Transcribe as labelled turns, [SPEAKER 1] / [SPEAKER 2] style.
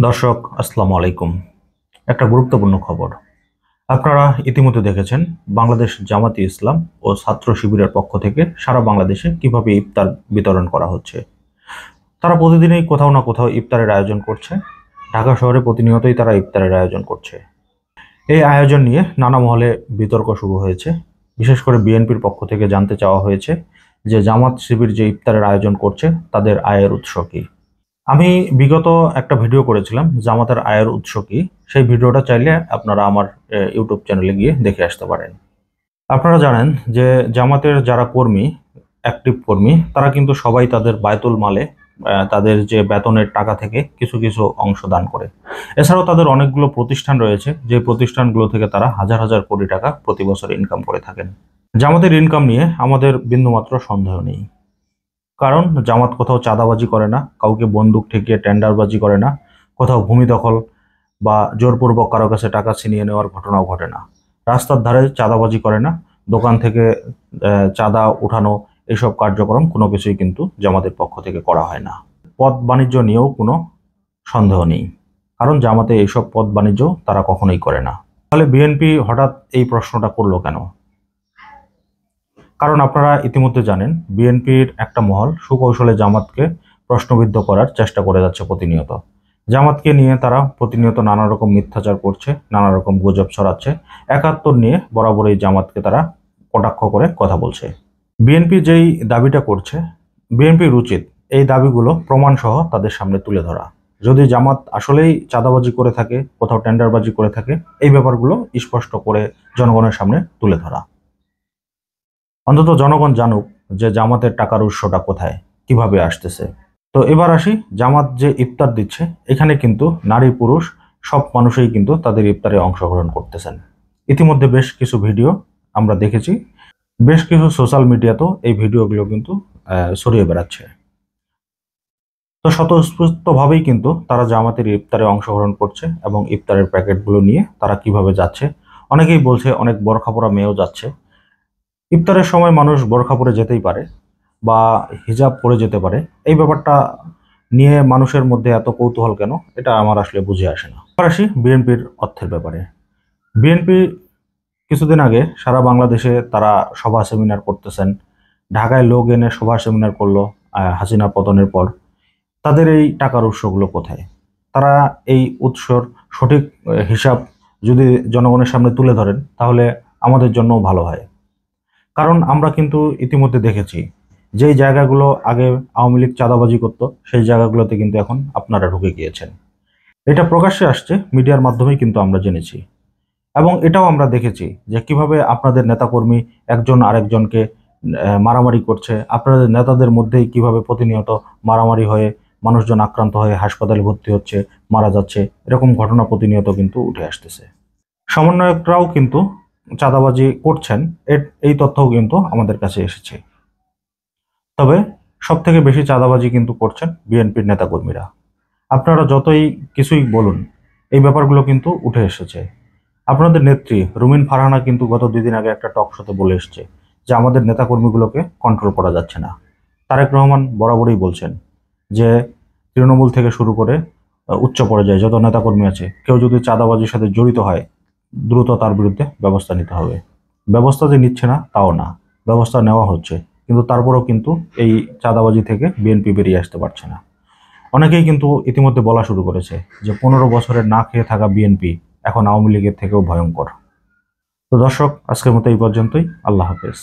[SPEAKER 1] দর্শক আসসালামু আলাইকুম। একটা গুরুত্বপূর্ণ খবর আপনারা ইতিমধ্যে দেখেছেন। বাংলাদেশ জামাতে ইসলাম ও ছাত্র শিবিরের পক্ষ থেকে সারা বাংলাদেশে কিভাবে ইফতার বিতরণ করা হচ্ছে। তারা প্রতিদিনই কোথাও না কোথাও ইফতারের আয়োজন করছে। ঢাকা শহরে প্রতিনিয়তই তারা ইফতারের আয়োজন করছে। এই আয়োজন নিয়ে নানা মহলে বিতর্ক শুরু হয়েছে। বিশেষ করে বিএনপির পক্ষ থেকে জানতে চাওয়া হয়েছে যে জামাত শিবির যে ইফতারের আয়োজন করছে তাদের আয়ের উৎস কি। আমি বিগত একটা ভিডিও করেছিলাম জামাতের আয়ের উৎস কি। সেই ভিডিওটা চাইলে আপনারা আমার ইউটিউব চ্যানেলে গিয়ে দেখে আসতে পারেন। আপনারা জানেন যে জামাতের যারা কর্মী, অ্যাক্টিভ কর্মী, তারা কিন্তু সবাই তাদের বায়তুল মালে তাদের যে বেতনের টাকা থেকে কিছু কিছু অংশ দান করে। এছাড়াও তাদের অনেকগুলো প্রতিষ্ঠান রয়েছে, যে প্রতিষ্ঠানগুলো থেকে তারা হাজার হাজার কোটি টাকা প্রতি বছর ইনকাম করে থাকেন। জামাতের ইনকাম নিয়ে আমাদের বিন্দুমাত্র সন্দেহ নেই, কারণ জামাত কোথাও চাঁদাবাজি করে না, কাউকে বন্দুক ঠেকিয়ে টেন্ডারবাজি করে না, কোথাও ভূমি দখল বা জোরপূর্বক কারো কাছে টাকা ছিনিয়ে নেওয়ার ঘটনাও ঘটে না, রাস্তার ধারে চাঁদাবাজি করে না, দোকান থেকে চাঁদা উঠানো এইসব কার্যক্রম কোনো কিছুই কিন্তু জামাতের পক্ষ থেকে করা হয় না। পথ বাণিজ্য নিয়েও কোনো সন্দেহ নেই, কারণ জামাতে এইসব পথ বাণিজ্য তারা কখনোই করে না। তাহলে বিএনপি হঠাৎ এই প্রশ্নটা করলো কেন? কারণ আপনারা ইতিমধ্যে জানেন বিএনপির একটা মহল সুকৌশলে জামাতকে প্রশ্নবিদ্ধ করার চেষ্টা করে যাচ্ছে প্রতিনিয়ত। জামাতকে নিয়ে তারা প্রতিনিয়ত নানা রকম মিথ্যাচার করছে, নানা রকম গুজব ছড়াচ্ছে। ৭১ নিয়ে বরাবরই জামাতকে তারা কটাক্ষ করে কথা বলছে। বিএনপি যেই দাবিটা করছে, বিএনপির উচিত এই দাবিগুলো প্রমাণ সহ তাদের সামনে তুলে ধরা। যদি জামাত আসলেই চাঁদাবাজি করে থাকে, কোথাও টেন্ডারবাজি করে থাকে, এই ব্যাপারগুলো স্পষ্ট করে জনগণের সামনে তুলে ধরা। অন্তত জনগণ জানুক যে জামাতের টাকার উৎসটা কোথায়, কিভাবে আসতেছে। তো এবার আসি, জামাত যে ইফতার দিচ্ছে, এখানে কিন্তু নারী পুরুষ সব মানুষই কিন্তু তাদের ইফতারে অংশগ্রহণ করতেছেন। ইতিমধ্যে বেশ কিছু ভিডিও আমরা দেখেছি, বেশ কিছু সোশ্যাল মিডিয়াতেও এই ভিডিওগুলো কিন্তু ছড়িয়ে বেড়াচ্ছে। তো স্বতঃস্ফূর্তভাবেই কিন্তু তারা জামাতের ইফতারে অংশগ্রহণ করছে এবং ইফতারের প্যাকেটগুলো নিয়ে তারা কিভাবে যাচ্ছে। অনেকেই বলছে অনেক বোরখাপরা মেয়েও যাচ্ছে। ইফতারের সময় মানুষ বোরখা পরে যেতেই পারে বা হিজাব পরে যেতে পারে, এই ব্যাপারটা নিয়ে মানুষের মধ্যে এত কৌতূহল কেন, এটা আমার আসলে বুঝে আসে না। এবার আসি বিএনপির অর্থের ব্যাপারে। বিএনপি কিছুদিন আগে সারা বাংলাদেশে তারা সভা সেমিনার করতেছেন। ঢাকায় লোক এনে সভা সেমিনার করলো হাসিনা পতনের পর। তাদের এই টাকার উৎসগুলো কোথায়? তারা এই উৎসর সঠিক হিসাব যদি জনগণের সামনে তুলে ধরেন তাহলে আমাদের জন্য ভালো হয়। কারণ আমরা কিন্তু ইতিমধ্যে দেখেছি যেই জায়গাগুলো আগে আওয়ামী লীগ চাঁদাবাজি করত, সেই জায়গাগুলোতে কিন্তু এখন আপনারা ঢুকে গিয়েছেন। এটা প্রকাশ্যে আসছে, মিডিয়ার মাধ্যমেই কিন্তু আমরা জেনেছি। এবং এটাও আমরা দেখেছি যে কিভাবে আপনাদের নেতাকর্মী একজন আরেকজনকে মারামারি করছে। আপনাদের নেতাদের মধ্যেই কিভাবে প্রতিনিয়ত মারামারি হয়ে মানুষজন আক্রান্ত হয়ে হাসপাতালে ভর্তি হচ্ছে, মারা যাচ্ছে। এরকম ঘটনা প্রতিনিয়ত কিন্তু উঠে আসতেছে। সমন্বয়করাও কিন্তু চাঁদাবাজি করছেন, এই তথ্যও কিন্তু আমাদের কাছে এসেছে। তবে সব থেকে বেশি চাঁদাবাজি কিন্তু করছেন বিএনপির নেতাকর্মীরা। আপনারা যতই কিছুই বলুন, এই ব্যাপারগুলো কিন্তু উঠে এসেছে। আপনাদের নেত্রী রুমিন ফারহানা কিন্তু গত 2 দিন আগে একটা টক শোতে বলে এসছে যে আমাদের নেতাকর্মীগুলোকে কন্ট্রোল করা যাচ্ছে না। তারেক রহমান বরাবরই বলছেন যে তৃণমূল থেকে শুরু করে উচ্চ পর্যায়ে যত নেতাকর্মী আছে, কেউ যদি চাঁদাবাজির সাথে জড়িত হয় দ্রুত তার বিরুদ্ধে ব্যবস্থা নিতে হবে। ব্যবস্থা যে নিচ্ছে না তাও না, ব্যবস্থা নেওয়া হচ্ছে, কিন্তু তারপরেও কিন্তু এই চাঁদাবাজি থেকে বিএনপি বেরিয়ে আসতে পারছে না। অনেকেই কিন্তু ইতিমধ্যে বলা শুরু করেছে যে 15 বছরের না খেয়ে থাকা বিএনপি এখন আওয়ামী লীগের থেকেও ভয়ঙ্কর। তো দর্শক, আজকের মতো এই পর্যন্তই। আল্লাহ হাফেজ।